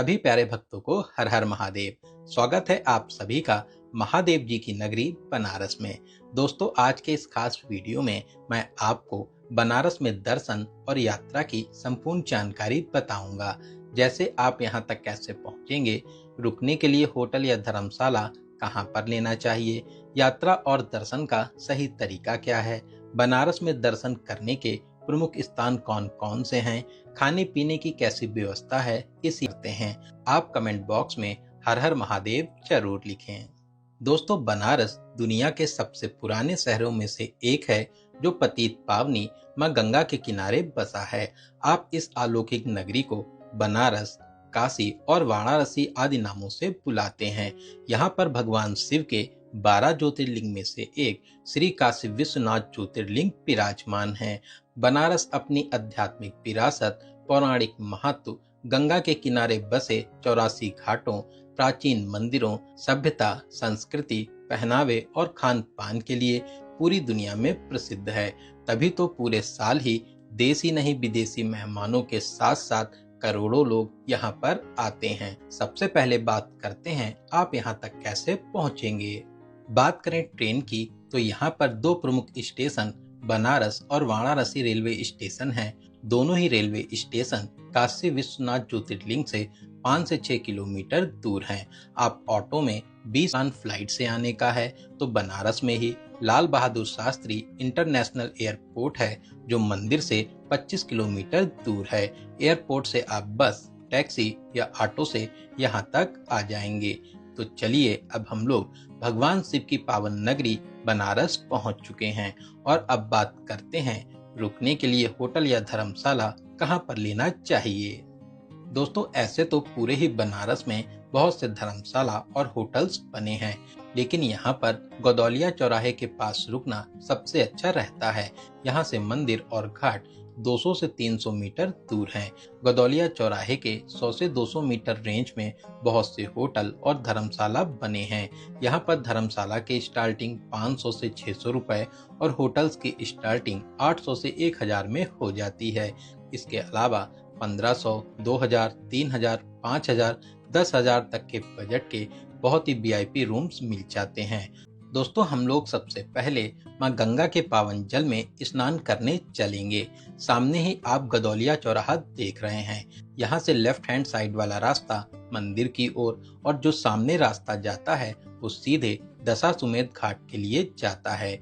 सभी प्यारे भक्तों को हर हर महादेव। स्वागत है आप सभी का महादेव जी की नगरी बनारस में। दोस्तों, आज के इस खास वीडियो में मैं आपको बनारस में दर्शन और यात्रा की संपूर्ण जानकारी बताऊंगा। जैसे आप यहां तक कैसे पहुंचेंगे, रुकने के लिए होटल या धर्मशाला कहां पर लेना चाहिए, यात्रा और दर्शन का सही तरीका क्या है, बनारस में दर्शन करने के प्रमुख स्थान कौन कौन से हैं, खाने पीने की कैसी व्यवस्था है, इसी करते हैं। आप कमेंट बॉक्स में हर हर महादेव जरूर लिखें। दोस्तों, बनारस दुनिया के सबसे पुराने शहरों में से एक है जो पतित पावनी मां गंगा के किनारे बसा है। आप इस अलौकिक नगरी को बनारस, काशी और वाराणसी आदि नामों से बुलाते हैं। यहाँ पर भगवान शिव के 12 ज्योतिर्लिंग में से एक श्री काशी विश्वनाथ ज्योतिर्लिंग विराजमान है। बनारस अपनी आध्यात्मिक विरासत, पौराणिक महत्व, गंगा के किनारे बसे 84 घाटों, प्राचीन मंदिरों, सभ्यता, संस्कृति, पहनावे और खान पान के लिए पूरी दुनिया में प्रसिद्ध है। तभी तो पूरे साल ही देशी नहीं विदेशी मेहमानों के साथ साथ करोड़ों लोग यहाँ पर आते हैं। सबसे पहले बात करते हैं आप यहाँ तक कैसे पहुँचेंगे। बात करें ट्रेन की तो यहाँ पर दो प्रमुख स्टेशन बनारस और वाराणसी रेलवे स्टेशन हैं। दोनों ही रेलवे स्टेशन काशी विश्वनाथ ज्योतिर्लिंग से 5 से 6 किलोमीटर दूर हैं। आप ऑटो में 20 फ्लाइट से आने का है तो बनारस में ही लाल बहादुर शास्त्री इंटरनेशनल एयरपोर्ट है जो मंदिर से 25 किलोमीटर दूर है। एयरपोर्ट से आप बस, टैक्सी या ऑटो से यहाँ तक आ जाएंगे। तो चलिए अब हम लोग भगवान शिव की पावन नगरी बनारस पहुंच चुके हैं और अब बात करते हैं रुकने के लिए होटल या धर्मशाला कहां पर लेना चाहिए। दोस्तों, ऐसे तो पूरे ही बनारस में बहुत से धर्मशाला और होटल्स बने हैं, लेकिन यहाँ पर गदौलिया चौराहे के पास रुकना सबसे अच्छा रहता है। यहाँ से मंदिर और घाट 200 से 300 मीटर दूर हैं। गदौलिया चौराहे के 100 से 200 मीटर रेंज में बहुत से होटल और धर्मशाला बने हैं। यहाँ पर धर्मशाला के स्टार्टिंग 500 से 600 रुपए और होटल्स की स्टार्टिंग 800 से 1000 में हो जाती है। इसके अलावा 1500, 2000, 3000, 5000, 10,000 तक के बजट के बहुत ही वीआईपी रूम्स मिल जाते हैं। दोस्तों, हम लोग सबसे पहले मां गंगा के पावन जल में स्नान करने चलेंगे। सामने ही आप गदौलिया चौराहा देख रहे हैं। यहाँ से लेफ्ट हैंड साइड वाला रास्ता मंदिर की ओर और जो सामने रास्ता जाता है वो सीधे दशाश्वमेध घाट के लिए जाता है।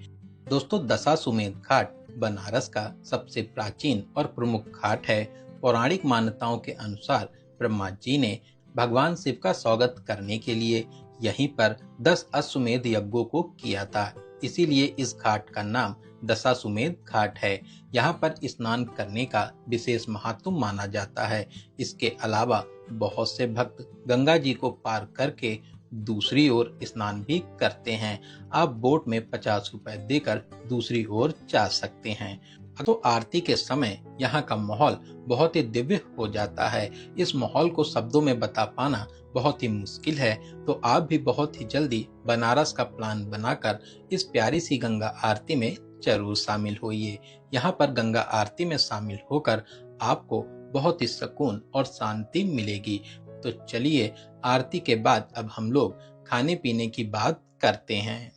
दोस्तों, दशाश्वमेध घाट बनारस का सबसे प्राचीन और प्रमुख घाट है। पौराणिक मान्यताओं के अनुसार ब्रह्मा जी ने भगवान शिव का स्वागत करने के लिए यहीं पर 10 अश्वमेध यज्ञों को किया था। इसीलिए इस घाट का नाम दशाश्वमेध घाट है। यहाँ पर स्नान करने का विशेष महत्व माना जाता है। इसके अलावा बहुत से भक्त गंगा जी को पार करके दूसरी ओर स्नान भी करते हैं। आप बोट में 50 रुपए देकर दूसरी ओर जा सकते हैं। तो आरती के समय यहाँ का माहौल बहुत ही दिव्य हो जाता है। इस माहौल को शब्दों में बता पाना बहुत ही मुश्किल है, तो आप भी बहुत ही जल्दी बनारस का प्लान बनाकर इस प्यारी सी गंगा आरती में जरूर शामिल होइए। यहाँ पर गंगा आरती में शामिल होकर आपको बहुत ही सुकून और शांति मिलेगी। तो चलिए आरती के बाद अब हम लोग खाने पीने की बात करते हैं।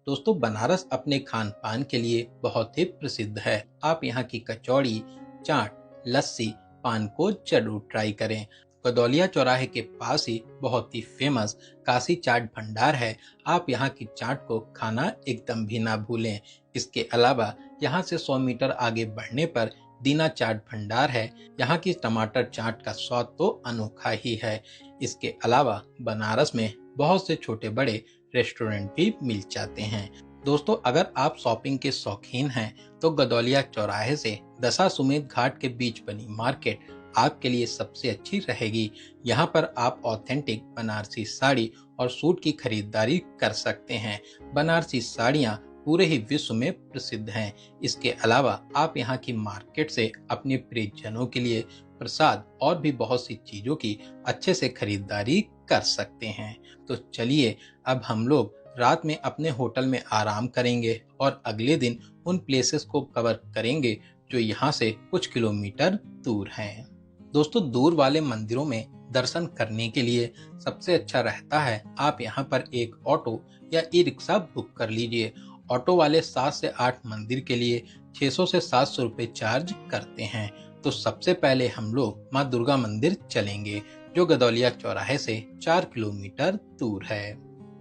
दोस्तों, बनारस अपने खान पान के लिए बहुत ही प्रसिद्ध है। आप यहाँ की कचौड़ी, चाट, लस्सी, पान को जरूर ट्राई करें। गदौलिया चौराहे के पास ही बहुत ही फेमस काशी चाट भंडार है। आप यहाँ की चाट को खाना एकदम भी ना भूलें। इसके अलावा यहाँ से 100 मीटर आगे बढ़ने पर दीना चाट भंडार है। यहाँ की टमाटर चाट का स्वाद तो अनोखा ही है। इसके अलावा बनारस में बहुत से छोटे बड़े रेस्टोरेंट भी मिल जाते हैं। दोस्तों, अगर आप शॉपिंग के शौकीन हैं तो गदौलिया चौराहे से दशाश्वमेध घाट के बीच बनी मार्केट आपके लिए सबसे अच्छी रहेगी। यहाँ पर आप ऑथेंटिक बनारसी साड़ी और सूट की खरीदारी कर सकते हैं। बनारसी साड़ियाँ पूरे ही विश्व में प्रसिद्ध हैं। इसके अलावा आप यहाँ की मार्केट से अपने प्रियजनों के लिए प्रसाद और भी बहुत सी चीजों की अच्छे से खरीदारी कर सकते हैं। तो चलिए अब हम लोग रात में अपने होटल में आराम करेंगे और अगले दिन उन प्लेसेस को कवर करेंगे जो यहाँ से कुछ किलोमीटर दूर हैं। दोस्तों, दूर वाले मंदिरों में दर्शन करने के लिए सबसे अच्छा रहता है आप यहाँ पर एक ऑटो या ई रिक्शा बुक कर लीजिए। ऑटो वाले 7 से 8 मंदिर के लिए 600 से 700 रुपए चार्ज करते हैं। तो सबसे पहले हम लोग माँ दुर्गा मंदिर चलेंगे, जो गदौलिया चौराहे से 4 किलोमीटर दूर है।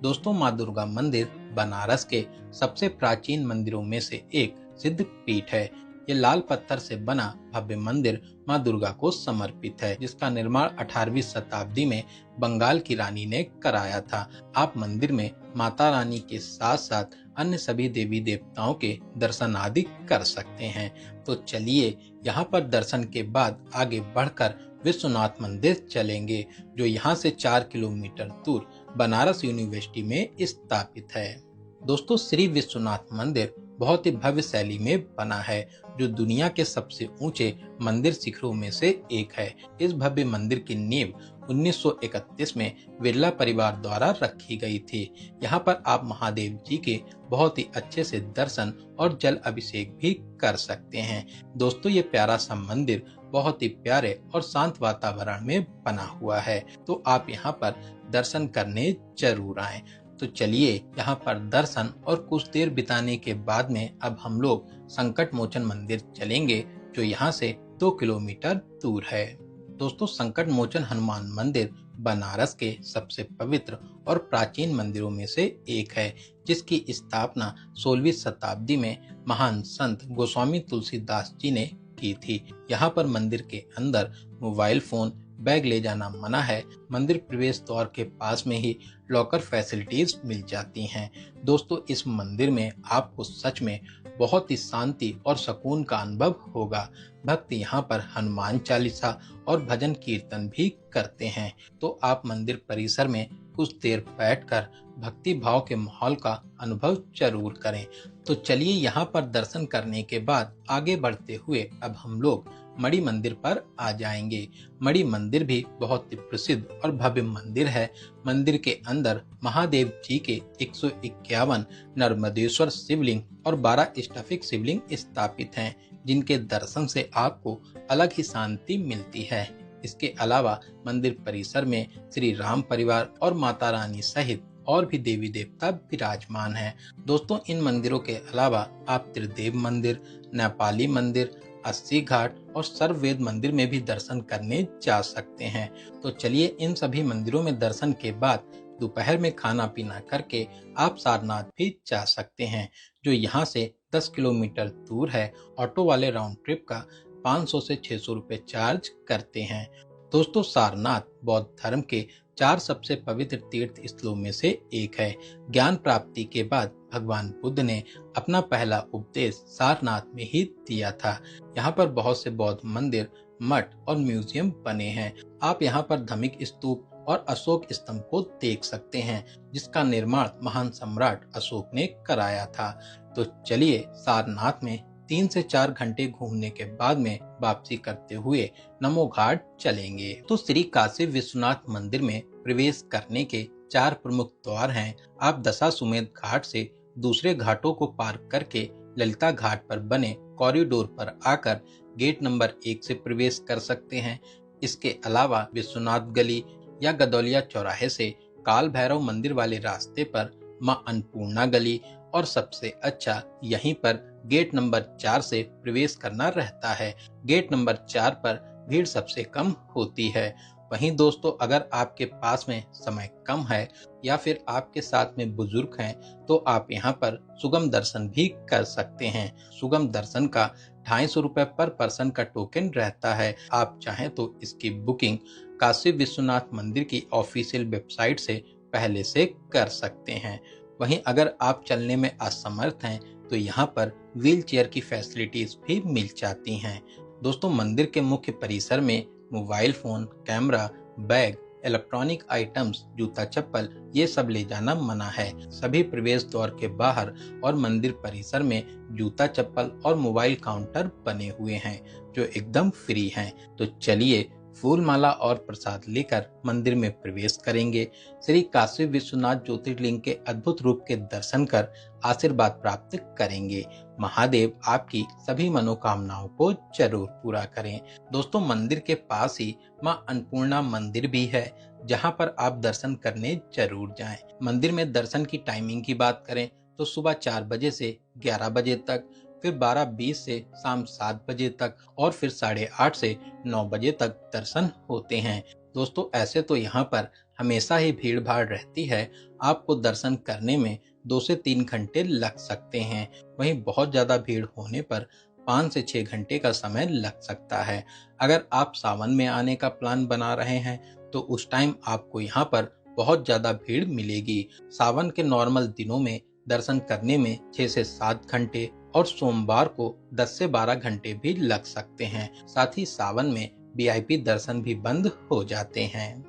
दोस्तों, माँ दुर्गा मंदिर बनारस के सबसे प्राचीन मंदिरों में से एक सिद्ध पीठ है। ये लाल पत्थर से बना भव्य मंदिर माँ दुर्गा को समर्पित है, जिसका निर्माण 18वीं शताब्दी में बंगाल की रानी ने कराया था। आप मंदिर में माता रानी के साथ साथ अन्य सभी देवी देवताओं के दर्शन आदि कर सकते हैं। तो चलिए यहाँ पर दर्शन के बाद आगे बढ़कर विश्वनाथ मंदिर चलेंगे, जो यहाँ से 4 किलोमीटर दूर बनारस यूनिवर्सिटी में स्थापित है। दोस्तों, श्री विश्वनाथ मंदिर बहुत ही भव्य शैली में बना है, जो दुनिया के सबसे ऊंचे मंदिर शिखरों में से एक है। इस भव्य मंदिर की नींव 1931 में बिरला परिवार द्वारा रखी गई थी। यहाँ पर आप महादेव जी के बहुत ही अच्छे से दर्शन और जल अभिषेक भी कर सकते हैं। दोस्तों, ये प्यारा सा मंदिर बहुत ही प्यारे और शांत वातावरण में बना हुआ है, तो आप यहाँ पर दर्शन करने जरूर आएं। तो चलिए यहाँ पर दर्शन और कुछ देर बिताने के बाद में अब हम लोग संकट मोचन मंदिर चलेंगे, जो यहाँ से 2 किलोमीटर दूर है। दोस्तों, संकट मोचन हनुमान मंदिर बनारस के सबसे पवित्र और प्राचीन मंदिरों में से एक है, जिसकी स्थापना 16वीं शताब्दी में महान संत गोस्वामी तुलसीदास जी ने की थी। यहाँ पर मंदिर के अंदर मोबाइल फोन, बैग ले जाना मना है। मंदिर प्रवेश द्वार के पास में ही लॉकर फैसिलिटीज मिल जाती हैं। दोस्तों, इस मंदिर में आपको सच में बहुत ही शांति और सुकून का अनुभव होगा। भक्त यहाँ पर हनुमान चालीसा और भजन कीर्तन भी करते हैं। तो आप मंदिर परिसर में कुछ देर बैठकर भक्ति भाव के माहौल का अनुभव जरूर करें। तो चलिए यहाँ पर दर्शन करने के बाद आगे बढ़ते हुए अब हम लोग मणि मंदिर पर आ जाएंगे। मणि मंदिर भी बहुत ही प्रसिद्ध और भव्य मंदिर है। मंदिर के अंदर महादेव जी के 151 नर्मदेश्वर शिवलिंग और 12 स्टफिक शिवलिंग स्थापित हैं, जिनके दर्शन से आपको अलग ही शांति मिलती है। इसके अलावा मंदिर परिसर में श्री राम परिवार और माता रानी सहित और भी देवी देवता विराजमान हैं। दोस्तों, इन मंदिरों के अलावा आप त्रिदेव मंदिर, नेपाली मंदिर, 80 घाट और सर्ववेद मंदिर में भी दर्शन करने जा सकते हैं। तो चलिए इन सभी मंदिरों में दर्शन के बाद दोपहर में खाना पीना करके आप सारनाथ भी जा सकते हैं, जो यहाँ से 10 किलोमीटर दूर है। ऑटो वाले राउंड ट्रिप का 500 से 600 रुपए चार्ज करते हैं। दोस्तों, सारनाथ बौद्ध धर्म के 4 सबसे पवित्र तीर्थ स्थलों में से एक है। ज्ञान प्राप्ति के बाद भगवान बुद्ध ने अपना पहला उपदेश सारनाथ में ही दिया था। यहाँ पर बहुत से बौद्ध मंदिर, मठ और म्यूजियम बने हैं। आप यहाँ पर धमिक स्तूप और अशोक स्तंभ को देख सकते हैं, जिसका निर्माण महान सम्राट अशोक ने कराया था। तो चलिए सारनाथ में 3 से 4 घंटे घूमने के बाद में वापसी करते हुए नमो घाट चलेंगे। तो श्री काशी विश्वनाथ मंदिर में प्रवेश करने के 4 प्रमुख द्वार हैं। आप दशाश्वमेध घाट से दूसरे घाटों को पार करके ललिता घाट पर बने कॉरिडोर पर आकर गेट नंबर 1 से प्रवेश कर सकते हैं। इसके अलावा विश्वनाथ गली या गदौलिया चौराहे से काल भैरव मंदिर वाले रास्ते पर मां अन्नपूर्णा गली और सबसे अच्छा यहीं पर गेट नंबर 4 से प्रवेश करना रहता है। गेट नंबर 4 पर भीड़ सबसे कम होती है। वहीं दोस्तों, अगर आपके पास में समय कम है या फिर आपके साथ में बुजुर्ग हैं, तो आप यहाँ पर सुगम दर्शन भी कर सकते हैं। सुगम दर्शन का 250 रुपए पर पर्सन का टोकन रहता है। आप चाहें तो इसकी बुकिंग काशी विश्वनाथ मंदिर की ऑफिशियल वेबसाइट से पहले से कर सकते हैं। वहीं अगर आप चलने में असमर्थ हैं, तो यहाँ पर व्हील चेयर की फैसिलिटीज भी मिल जाती हैं। दोस्तों, मंदिर के मुख्य परिसर में mobile phone, camera, bag, electronic items, जूता चप्पल ये सब ले जाना मना है। सभी प्रवेश द्वार के बाहर और मंदिर परिसर में जूता चप्पल और मोबाइल काउंटर बने हुए हैं, जो एकदम फ्री हैं। तो चलिए फूल माला और प्रसाद लेकर मंदिर में प्रवेश करेंगे। श्री काशी विश्वनाथ ज्योतिर्लिंग के अद्भुत रूप के दर्शन कर आशीर्वाद प्राप्त करेंगे। महादेव आपकी सभी मनोकामनाओं को जरूर पूरा करें। दोस्तों, मंदिर के पास ही मां अन्नपूर्णा मंदिर भी है, जहां पर आप दर्शन करने जरूर जाएं। मंदिर में दर्शन की टाइमिंग की बात करें तो सुबह 4 बजे से 11 बजे तक, फिर 12:20 से शाम 7 बजे तक और फिर 8:30 से 9 बजे तक दर्शन होते हैं। दोस्तों, ऐसे तो यहाँ पर हमेशा ही भीड़ भाड़ रहती है। आपको दर्शन करने में 2 से 3 घंटे लग सकते हैं। वहीं बहुत ज्यादा भीड़ होने पर 5 से 6 घंटे का समय लग सकता है। अगर आप सावन में आने का प्लान बना रहे हैं तो उस टाइम आपको यहाँ पर बहुत ज्यादा भीड़ मिलेगी। सावन के नॉर्मल दिनों में दर्शन करने में 6 से 7 घंटे और सोमवार को 10 से 12 घंटे भी लग सकते हैं। साथ ही सावन में वीआईपी दर्शन भी बंद हो जाते हैं।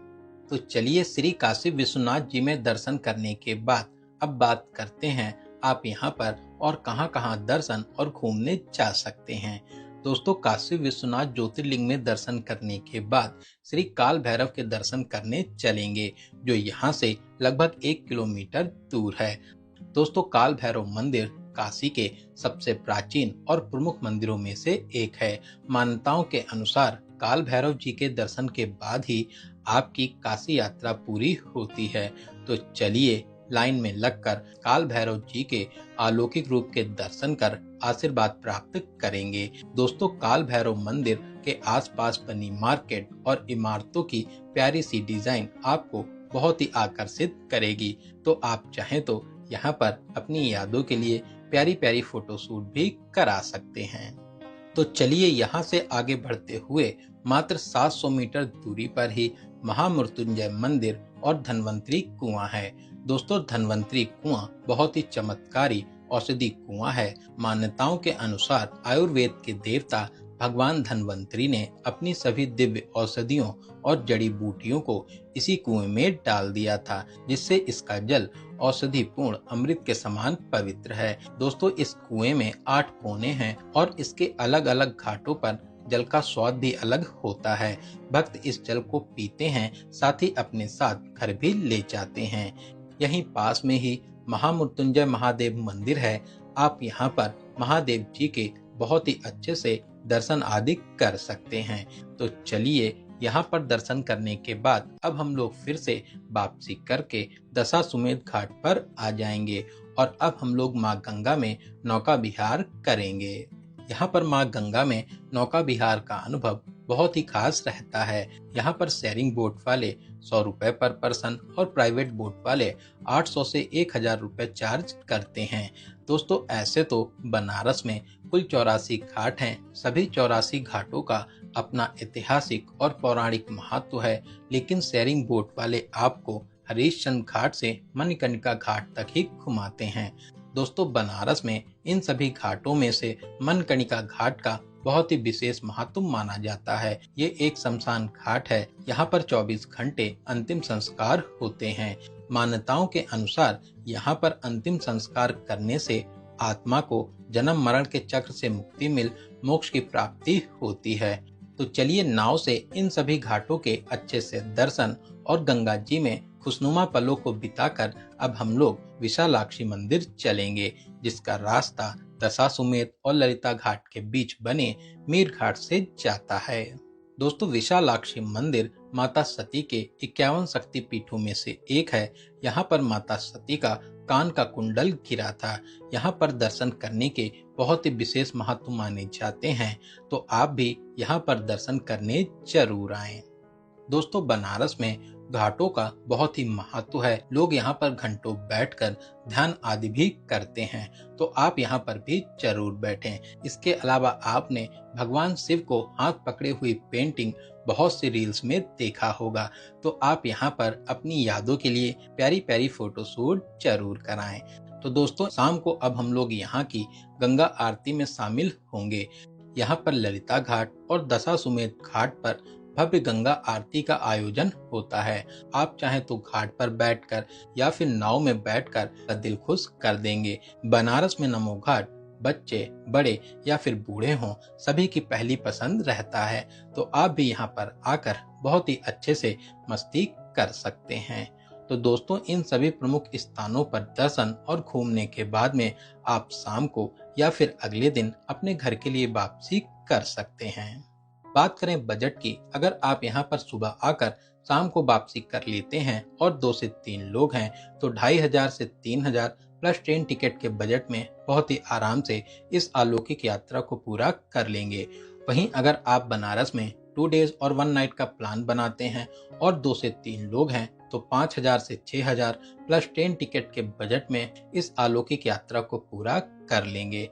तो चलिए, श्री काशी विश्वनाथ जी में दर्शन करने के बाद अब बात करते हैं आप यहाँ पर और कहाँ-कहाँ दर्शन और घूमने जा सकते हैं। दोस्तों, काशी विश्वनाथ ज्योतिर्लिंग में दर्शन करने के बाद श्री काल भैरव के दर्शन करने चलेंगे, जो यहाँ से लगभग 1 किलोमीटर दूर है। दोस्तों, काल भैरव मंदिर काशी के सबसे प्राचीन और प्रमुख मंदिरों में से एक है। मान्यताओं के अनुसार काल भैरव जी के दर्शन के बाद ही आपकी काशी यात्रा पूरी होती है। तो चलिए, लाइन में लगकर काल भैरव जी के अलौकिक रूप के दर्शन कर आशीर्वाद प्राप्त करेंगे। दोस्तों, काल भैरव मंदिर के आसपास बनी मार्केट और इमारतों की प्यारी सी डिजाइन आपको बहुत ही आकर्षित करेगी। तो आप चाहें तो यहाँ पर अपनी यादों के लिए प्यारी प्यारी फोटोशूट भी करा सकते हैं। तो चलिए, यहाँ से आगे बढ़ते हुए मात्र 700 मीटर दूरी पर ही महामृत्युंजय मंदिर और धन्वंतरी कुआं है। दोस्तों, धन्वंतरी कुआं बहुत ही चमत्कारी औषधि कुआं है। मान्यताओं के अनुसार आयुर्वेद के देवता भगवान धन्वंतरी ने अपनी सभी दिव्य औषधियों और जड़ी बूटियों को इसी कुएं में डाल दिया था, जिससे इसका जल औषधि पूर्ण अमृत के समान पवित्र है। दोस्तों, इस कुएं में 8 कोने हैं और इसके अलग अलग घाटों पर जल का स्वाद भी अलग होता है। भक्त इस जल को पीते हैं, साथ ही अपने साथ घर भी ले जाते हैं। यहीं पास में ही महामृत्युंजय महादेव मंदिर है। आप यहाँ पर महादेव जी के बहुत ही अच्छे से दर्शन आदि कर सकते हैं। तो चलिए, यहाँ पर दर्शन करने के बाद अब हम लोग फिर से वापसी करके दशाश्वमेध घाट पर आ जाएंगे और अब हम लोग माँ गंगा में नौका विहार करेंगे। यहाँ पर माँ गंगा में नौका विहार का अनुभव बहुत ही खास रहता है। यहाँ पर शेयरिंग बोट वाले 100 रुपए पर पर्सन और प्राइवेट बोट वाले 800 से 1000 रुपए चार्ज करते हैं। दोस्तों, ऐसे तो बनारस में कुल 84 घाट हैं। सभी 84 घाटों का अपना ऐतिहासिक और पौराणिक महत्व है, लेकिन शेयरिंग बोट वाले आपको हरिश्चंद्र घाट से मणिकर्णिका घाट तक ही घुमाते हैं। दोस्तों, बनारस में इन सभी घाटों में से मणिकर्णिका घाट का बहुत ही विशेष महत्व माना जाता है। ये एक शमशान घाट है। यहाँ पर 24 घंटे अंतिम संस्कार होते हैं। मान्यताओं के अनुसार यहाँ पर अंतिम संस्कार करने से आत्मा को जन्म मरण के चक्र से मुक्ति मिल मोक्ष की प्राप्ति होती है। तो चलिए, नाव से इन सभी घाटों के अच्छे से दर्शन और गंगा जी में खुशनुमा पलों को बिताकर अब हम लोग विशालाक्षी मंदिर चलेंगे, जिसका रास्ता दशाश्वमेध और ललिता घाट के बीच बने मीर घाट से जाता है। दोस्तों, विशालाक्षी मंदिर माता सती के 51 शक्ति पीठों में से एक है। यहाँ पर माता सती का कान का कुंडल गिरा था। यहाँ पर दर्शन करने के बहुत ही विशेष महत्व माने जाते हैं। तो आप भी यहाँ पर दर्शन करने जरूर आएं। दोस्तों, बनारस में घाटों का बहुत ही महत्व है। लोग यहाँ पर घंटों बैठकर ध्यान आदि भी करते हैं। तो आप यहाँ पर भी जरूर बैठें। इसके अलावा आपने भगवान शिव को हाथ पकड़े हुई पेंटिंग बहुत सी रील्स में देखा होगा। तो आप यहाँ पर अपनी यादों के लिए प्यारी प्यारी फोटोशूट जरूर कराएं। तो दोस्तों, शाम को अब हम लोग यहाँ की गंगा आरती में शामिल होंगे। यहाँ पर ललिता घाट और दशाश्वमेध घाट पर भव्य गंगा आरती का आयोजन होता है। आप चाहे तो घाट पर बैठकर या फिर नाव में बैठकर दिल खुश कर देंगे। बनारस में नमो घाट बच्चे, बड़े या फिर बूढ़े हों, सभी की पहली पसंद रहता है। तो आप भी यहाँ पर आकर बहुत ही अच्छे से मस्ती कर सकते हैं। तो दोस्तों, इन सभी प्रमुख स्थानों पर दर्शन और घूमने के बाद में आप शाम को या फिर अगले दिन अपने घर के लिए वापसी कर सकते हैं। बात करें बजट की, अगर आप यहाँ पर सुबह आकर शाम को वापसी कर लेते हैं और 2 से 3 लोग हैं, तो 2500 से 3000 प्लस ट्रेन टिकट के बजट में बहुत ही आराम से इस अलौकिक यात्रा को पूरा कर लेंगे। वहीं अगर आप बनारस में 2 डेज और 1 नाइट का प्लान बनाते हैं और 2 से 3 लोग हैं, तो 5000 से 6000 प्लस ट्रेन टिकट के बजट में इस अलौकिक यात्रा को पूरा कर लेंगे।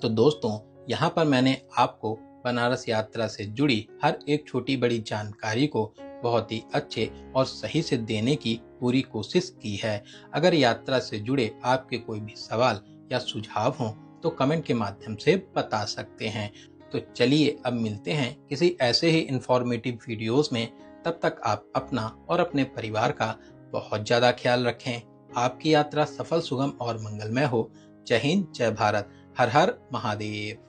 तो दोस्तों, यहाँ पर मैंने आपको बनारस यात्रा से जुड़ी हर एक छोटी बड़ी जानकारी को बहुत ही अच्छे और सही से देने की पूरी कोशिश की है। अगर यात्रा से जुड़े आपके कोई भी सवाल या सुझाव हों तो कमेंट के माध्यम से बता सकते हैं। तो चलिए अब मिलते हैं किसी ऐसे ही इंफॉर्मेटिव वीडियोस में। तब तक आप अपना और अपने परिवार का बहुत ज़्यादा ख्याल रखें। आपकी यात्रा सफल, सुगम और मंगलमय हो। जय हिंद, जय भारत, हर हर महादेव।